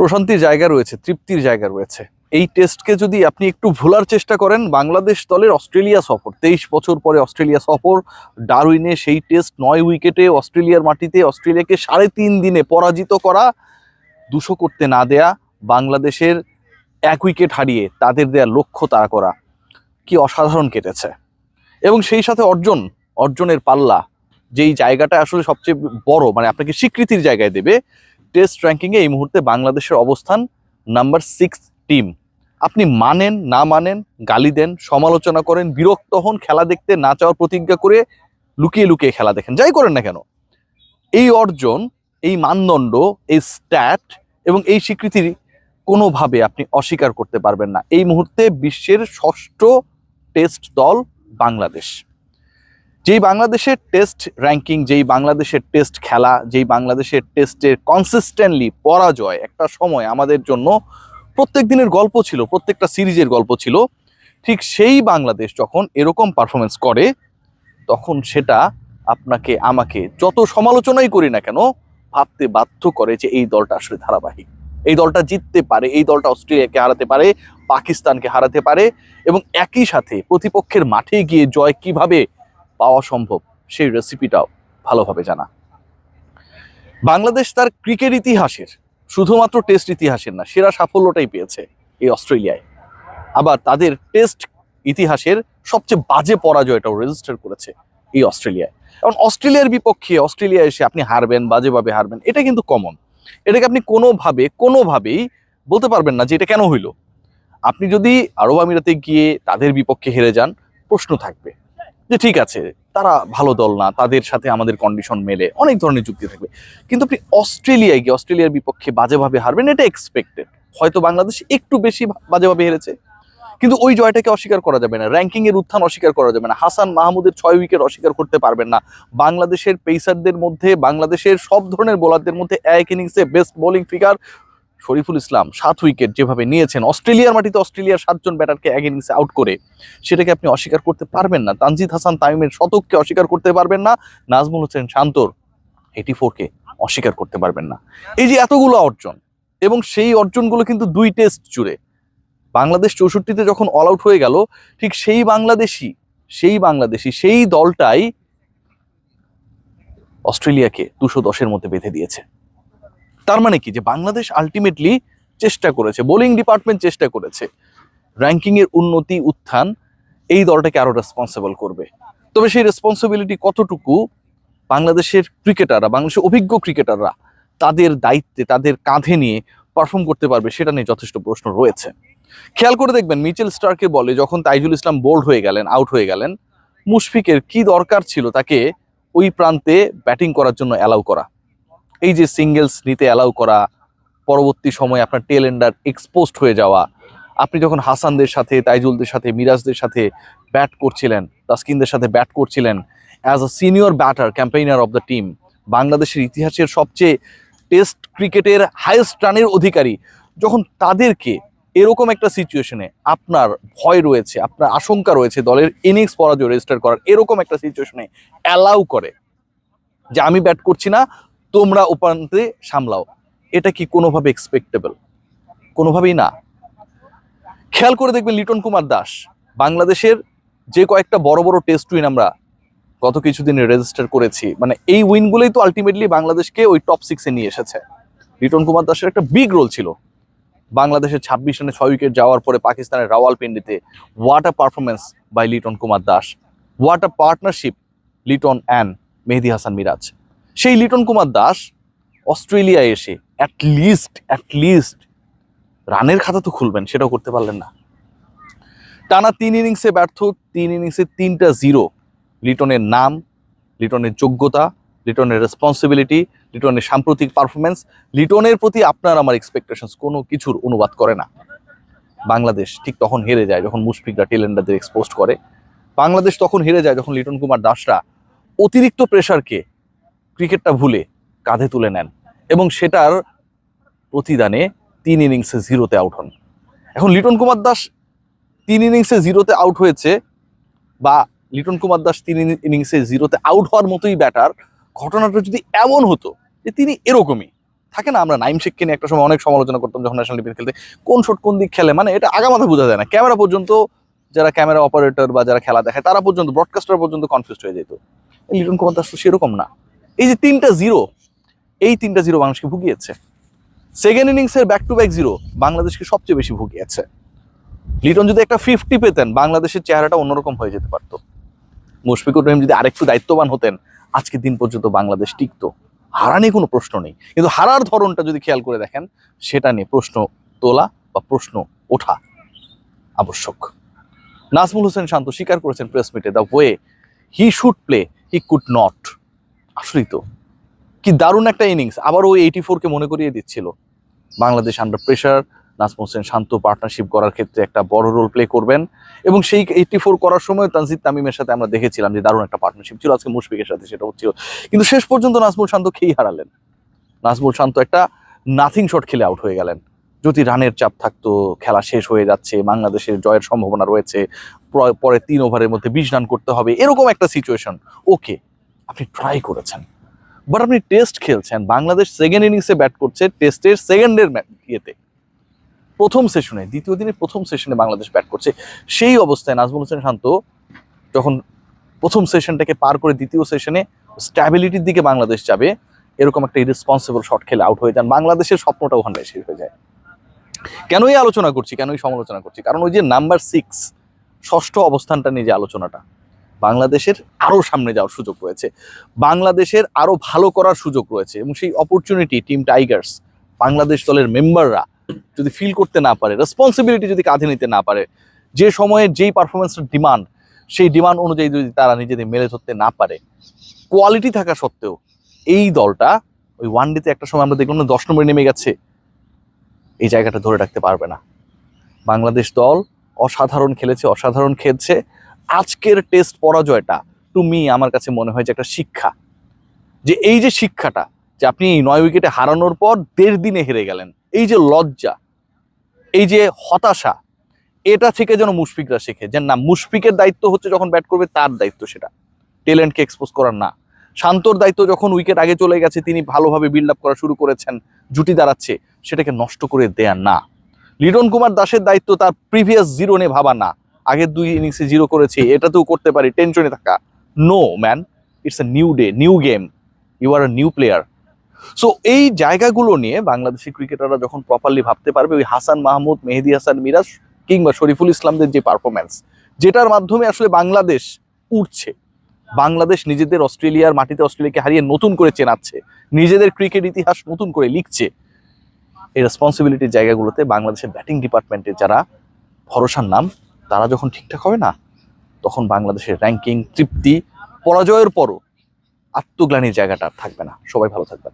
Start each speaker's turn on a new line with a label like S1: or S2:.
S1: প্রশান্তির জায়গা রয়েছে, তৃপ্তির জায়গা রয়েছে। এই টেস্টকে যদি আপনি একটু ভোলার চেষ্টা করেন, বাংলাদেশ দলের অস্ট্রেলিয়া সফর, 23 বছর পরে অস্ট্রেলিয়া সফর, ডারউইনে সেই টেস্ট 9 উইকেটে অস্ট্রেলিয়ার মাটিতে অস্ট্রেলিয়াকে 3.5 দিনে পরাজিত করা, 200 করতে না দেয়া, বাংলাদেশের 1 উইকেট হারিয়ে তাদের দেয়া লক্ষ্য তাড়া করা, কি অসাধারণ কেটেছে। এবং সেই সাথে অর্জনের পাল্লা, যেই জায়গাটা আসলে সবচেয়ে বড়, মানে আপনাকে স্বীকৃতির জায়গায় দেবে, টেস্ট র্যাঙ্কিংয়ে এই মুহূর্তে বাংলাদেশের অবস্থান নাম্বার 6 টিম। আপনি মানেন না মানেন, গালি দেন, সমালোচনা করেন, বিরক্ত হন, খেলা দেখতে না চাওয়ার প্রতিজ্ঞা করে লুকিয়ে লুকিয়ে খেলা দেখেন, যাই করেন না কেন, এই অর্জন, এই মানদণ্ড, এই স্ট্যাট এবং এই স্বীকৃতি কোনোভাবে আপনি অস্বীকার করতে পারবেন না। এই মুহূর্তে বিশ্বের 6ষ্ঠ টেস্ট দল বাংলাদেশ। যেই বাংলাদেশের টেস্ট র্যাঙ্কিং, যেই বাংলাদেশের টেস্ট খেলা, যেই বাংলাদেশের টেস্টের কনসিস্টেন্টলি পরাজয় একটা সময় আমাদের জন্য প্রত্যেক দিনের গল্প ছিল, প্রত্যেকটা সিরিজের গল্প ছিল, ঠিক সেই বাংলাদেশ যখন এরকম পারফরমেন্স করে, তখন সেটা আপনাকে আমাকে যত সমালোচনাই করি না কেন ভাবতে বাধ্য করে যে এই দলটা আসলে ধারাবাহিক, এই দলটা জিততে পারে, এই দলটা অস্ট্রেলিয়াকে হারাতে পারে, পাকিস্তানকে হারাতে পারে, এবং একই সাথে প্রতিপক্ষের মাঠে গিয়ে জয় কিভাবে পাওয়া সম্ভব সেই রেসিপিটাও ভালোভাবে জানা। বাংলাদেশ তার ক্রিকেট ইতিহাসের, শুধুমাত্র টেস্ট ইতিহাসের না, সেরা সাফল্যটাই পেয়েছে এই অস্ট্রেলিয়ায়। আবার তাদের টেস্ট ইতিহাসের সবচেয়ে বাজে পরাজয়টাও রেজিস্টার করেছে এই অস্ট্রেলিয়ায়। কারণ অস্ট্রেলিয়ার বিপক্ষে অস্ট্রেলিয়া এসে আপনি হারবেন, বাজেভাবে হারবেন, এটা কিন্তু কমন। এটাকে আপনি কোনোভাবেই বলতে পারবেন না যে এটা কেন হইল। আপনি যদি আরব আমিরাতে গিয়ে তাদের বিপক্ষে হেরে যান, প্রশ্ন থাকবে যে ঠিক আছে, তারা ভালো দল না, তাদের সাথে আমাদের কন্ডিশন মেলে, অনেক ধরনের যুক্তি থাকবে। কিন্তু আপনি অস্ট্রেলিয়ায় গিয়ে অস্ট্রেলিয়ার বিপক্ষে বাজেভাবে হারবেন, এটা এক্সপেক্টেড। হয়তো বাংলাদেশ একটু বেশি বাজেভাবে হেরেছে, কিন্তু ওই জয়টাকে অস্বীকার করা যাবে না, র্যাঙ্কিং এর উত্থান অস্বীকার করা যাবে না, হাসান মাহমুদের 6 উইকেট অস্বীকার করতে পারবেন না। বাংলাদেশের পেসারদের মধ্যে, বাংলাদেশের সব ধরনের বোলারদের মধ্যে এক ইনিংসে best bowling figure Shariful Islam 7 wicket যেভাবে নিয়েছেন অস্ট্রেলিয়ার মাটিতে, অস্ট্রেলিয়ার 7 জন ব্যাটারকে এক ইনিংসে আউট করে, সেটাকে আপনি অস্বীকার করতে পারবেন না। তানজিদ হাসান তামিমের শতককে অস্বীকার করতে পারবেন না, নাজমুল হোসেন শান্তর 84কে অস্বীকার করতে পারবেন না। এই যে এতগুলো অর্জন, এবং সেই অর্জনগুলো কিন্তু 2 টেস্ট জুড়ে। বাংলাদেশ 64তে যখন অল আউট হয়ে গেল, ঠিক সেই বাংলাদেশি সেই দলটাই অস্ট্রেলিয়াকে 210-এর মধ্যে বেঁধে দিয়েছে। তার মানে কি, যে বাংলাদেশ আলটিমেটলি চেষ্টা করেছে, বোলিং ডিপার্টমেন্ট চেষ্টা করেছে, র্যাঙ্কিং এর উন্নতি উত্থান এই দলটাকে আরো রেসপন্সিবল করবে। তবে সেই রেসপন্সিবিলিটি কতটুকু বাংলাদেশের ক্রিকেটাররা, বাংলাদেশের অভিজ্ঞ ক্রিকেটাররা তাদের দায়িত্বে, তাদের কাঁধে নিয়ে পারফর্ম করতে পারবে, সেটা নিয়ে যথেষ্ট প্রশ্ন রয়েছে। খেয়াল করে দেখবেন, মিচেল স্টার্কে বলে যখন তাইজুল ইসলাম বোল্ড হয়ে গেলেন, আউট হয়ে গেলেন, মুশফিকের কি দরকার ছিল তাকে ওই প্রান্তে ব্যাটিং করার জন্য অ্যালাউ করা, এই যে সিঙ্গেলস নিতে অ্যালাউ করা, পরবর্তী সময়ে আপনার টেল এন্ডার এক্সপোজড হয়ে যাওয়া। আপনি যখন হাসানদের সাথে, তাইজুলদের সাথে, মিরাজদের সাথে ব্যাট করছিলেন, তাসকিনদের সাথে ব্যাট করছিলেন, as a senior batter, campaigner of the team, বাংলাদেশের ইতিহাসের সবচেয়ে টেস্ট ক্রিকেটের হাইয়েস্ট রানের অধিকারী, যখন তাদেরকে এরকম একটা সিচুয়েশনে আপনার ভয় রয়েছে, আপনার আশঙ্কা রয়েছে দলের ইনিংস পরাজয় রেজিস্টার করার, এরকম একটা সিচুয়েশনে অ্যালাউ করে যে আমি ব্যাট করছি না, তোমরা ওপান্তে সামলাও, এটা কি কোনোভাবে এক্সপেক্টেবল? কোনোভাবেই না। খেয়াল করে দেখবেন, লিটন কুমার দাস বাংলাদেশের যে কয়েকটা বড় বড় টেস্ট উইন আমরা গত কিছুদিনে রেজিস্টার করেছি, মানে এই উইনগুলোই তো আলটিমেটলি বাংলাদেশকে ওই টপ 6-এ নিয়ে এসেছে। লিটন কুমার দাসের একটা বিগ রোল ছিল বাংলাদেশের 26 রানে 6 উইকেট যাওয়ার পরে পাকিস্তানের রাওয়ালপিন্ডিতে। What a performance by Liton Kumar Das, what a partnership Liton and Mehedi Hasan Miraz. সেই লিটন কুমার দাস অস্ট্রেলিয়া এসে অ্যাটলিস্ট রানের খাতা তো খুলবেন, সেটাও করতে পারলেন না। টানা 3 ইনিংসে ব্যর্থ, 3 ইনিংসে 3টা 0। লিটনের নাম, লিটনের যোগ্যতা, লিটনের রেসপন্সিবিলিটি, লিটনের সাম্প্রতিক পারফরমেন্স, লিটনের প্রতি আপনার আমার এক্সপেকটেশনস কোনো কিছুর অনুবাদ করে না। বাংলাদেশ ঠিক তখন হেরে যায় যখন মুশফিকরা টেলেন্ডারদের এক্সপোজ করে। বাংলাদেশ তখন হেরে যায় যখন লিটন কুমার দাসরা অতিরিক্ত প্রেসারকে ক্রিকেটটা ভুলে কাঁধে তুলে নেন, এবং সেটার প্রতিদানে 3 ইনিংসে 0-তে আউট হন। এখন লিটন কুমার দাস 3 ইনিংসে 0-তে আউট হয়েছে, বা লিটন কুমার দাস 3 ইনিংসে 0-তে আউট হওয়ার মতোই ব্যাটার, ঘটনাটা যদি এমন হতো যে তিনি এরকমই, থাকে না, আমরা নাইম শেখকে নিয়ে একটা সময় অনেক সমালোচনা করতাম যখন ন্যাশনাল টিমে খেলতে, কোন শট কোন দিক খেলে, মানে এটা আগামাথা বোঝা যায় না। ক্যামেরা পর্যন্ত, যারা ক্যামেরা অপারেটর বা যারা খেলা দেখায় তারা পর্যন্ত, ব্রডকাস্টার পর্যন্ত কনফিউজড হয়ে যেত। লিটন কুমার দাস তো সেরকম না। এই যে 3টা জিরো, এই 3টা জিরো বাংলাদেশকে ভুগিয়েছে। সেকেন্ড ইনিংসের ব্যাক টু ব্যাক জিরো বাংলাদেশকে সবচেয়ে বেশি ভুগিয়েছে। লিটন যদি একটা 50 পেতেন, বাংলাদেশের চেহারাটা অন্যরকম হয়ে যেতে পারতো। মুশফিকুর রহিম যদি আরেকটু দায়িত্ববান হতেন, আজকের দিন পর্যন্ত বাংলাদেশ টিকতো। হারা নিয়ে কোনো প্রশ্ন নেই, কিন্তু হারার ধরনটা যদি খেয়াল করে দেখেন, সেটা নিয়ে প্রশ্ন তোলা বা প্রশ্ন ওঠা আবশ্যক। নাজমুল হোসেন শান্ত স্বীকার করেছেন প্রেস মিটে, the way he should play he could not. আসলেই তো কি দারুণ একটা ইনিংস। আবার ওই 84-কে মনে করিয়ে দিচ্ছিল। বাংলাদেশ আন্ডার প্রেশার, নাজমুল হোসেন শান্ত পার্টনারশিপ করার ক্ষেত্রে একটা বড় রোল প্লে করবেন, এবং সেই 84 করার সময় তানজিদ তামিমের সাথে আমরা দেখেছিলাম যে দারুণ একটা পার্টনারশিপ ছিল। আজকে মুশফিকের সাথে সেটা হচ্ছিল, কিন্তু শেষ পর্যন্ত নাজমুল শান্ত খেই হারালেন। নাজমুল শান্ত একটা নাথিং শট খেলে আউট হয়ে গেলেন। যদি রানের চাপ থাকতো, খেলা শেষ হয়ে যাচ্ছে, বাংলাদেশের জয়ের সম্ভাবনা রয়েছে, পরে 3 ওভারের মধ্যে 20 রান করতে হবে, এরকম একটা সিচুয়েশন, ওকে আপনি ট্রাই করেছেন, বাট আপনি টেস্ট খেলছেন। বাংলাদেশ সেকেন্ড ইনিংসে ব্যাট করছে, টেস্টের সেকেন্ডের ইয়েতে, প্রথম সেশনে, দ্বিতীয় দিনের প্রথম সেশনে বাংলাদেশ ব্যাট করছে। সেই অবস্থায় নাজমুল হোসেন শান্ত যখন প্রথম সেশনটাকে পার করে দ্বিতীয় সেশনে স্ট্যাবিলিটির দিকে বাংলাদেশ যাবে, এরকম একটা ইরেসপন্সিবল শট খেলে আউট হয়ে যান, বাংলাদেশের স্বপ্নটা ওখানে শেষ হয়ে যায়। কেনই আলোচনা করছি, কেনই সমালোচনা করছি, কারণ ওই যে নাম্বার 6 ষষ্ঠ অবস্থানটা নিয়ে যে আলোচনাটা, বাংলাদেশের আরো সামনে যাওয়ার সুযোগ রয়েছে, বাংলাদেশের আরো ভালো করার সুযোগ রয়েছে, এবং সেই অপরচুনিটি টিম টাইগার্স, বাংলাদেশ দলের মেম্বাররা যদি ফিল করতে না পারে, রেসপন্সিবিলিটি যদি কাঁধে নিতে না পারে, যে সময়ে যেই পারফরমেন্সের ডিমান্ড, সেই ডিমান্ড অনুযায়ী যদি তারা নিজেদের মেলে ধরতে না পারে, কোয়ালিটি থাকা সত্ত্বেও, এই দলটা ওই ওয়ানডেতে একটা সময় আমরা দেখলাম না 10 নম্বরে নেমে গেছে, এই জায়গাটা ধরে রাখতে পারবে না। বাংলাদেশ দল অসাধারণ খেলেছে, অসাধারণ খেলছে। আজকের টেস্ট পরাজয়টা টু মি, আমার কাছে মনে হয় যে একটা শিক্ষা, যে এই যে শিক্ষাটা, যে আপনি 9 উইকেটে হারানোর পর 1.5 দিনে হেরে গেলেন, এই যে লজ্জা, এই যে হতাশা, এটা থেকে যেন মুশফিকরা শেখে যে না, মুশফিকের দায়িত্ব হচ্ছে যখন ব্যাট করবে তার দায়িত্ব সেটা, ট্যালেন্টকে এক্সপোজ করার না। শান্তর দায়িত্ব যখন উইকেট আগে চলে গেছে, তিনি ভালোভাবে বিল্ড আপ করা শুরু করেছেন, জুটি দাঁড়াচ্ছে, সেটাকে নষ্ট করে দেয়া না। লিটন কুমার দাসের দায়িত্ব তার প্রিভিয়াস জিরো নিয়ে ভাবা না, আগের 2 ইনিংসে জিরো করেছে, এটাতেও করতে পারি, টেনশনে থাকা। No man, it's a new day, new game, you are a new player. So এই জায়গাগুলো নিয়ে বাংলাদেশি ক্রিকেটাররা যখন প্রপারলি ভাবতে পারবে, ওই হাসান মাহমুদ, মেহেদী হাসান মিরাজ কিংবা শরীফুল ইসলামদের যে পারফরমেন্স, যেটার মাধ্যমে আসলে বাংলাদেশ উঠছে, বাংলাদেশ নিজেদের অস্ট্রেলিয়ার মাটিতে অস্ট্রেলিয়াকে হারিয়ে নতুন করে চেনাচ্ছে, নিজেদের ক্রিকেট ইতিহাস নতুন করে লিখছে, এই রেসপন্সিবিলিটির জায়গাগুলোতে বাংলাদেশের ব্যাটিং ডিপার্টমেন্টে যারা ভরসার নাম, তারা যখন ঠিকঠাক হবে না, তখন বাংলাদেশের র্যাঙ্কিং, তৃপ্তি, পরাজয়ের পরও আত্মগ্লানির জায়গাটা থাকবে না। সবাই ভালো থাকবেন।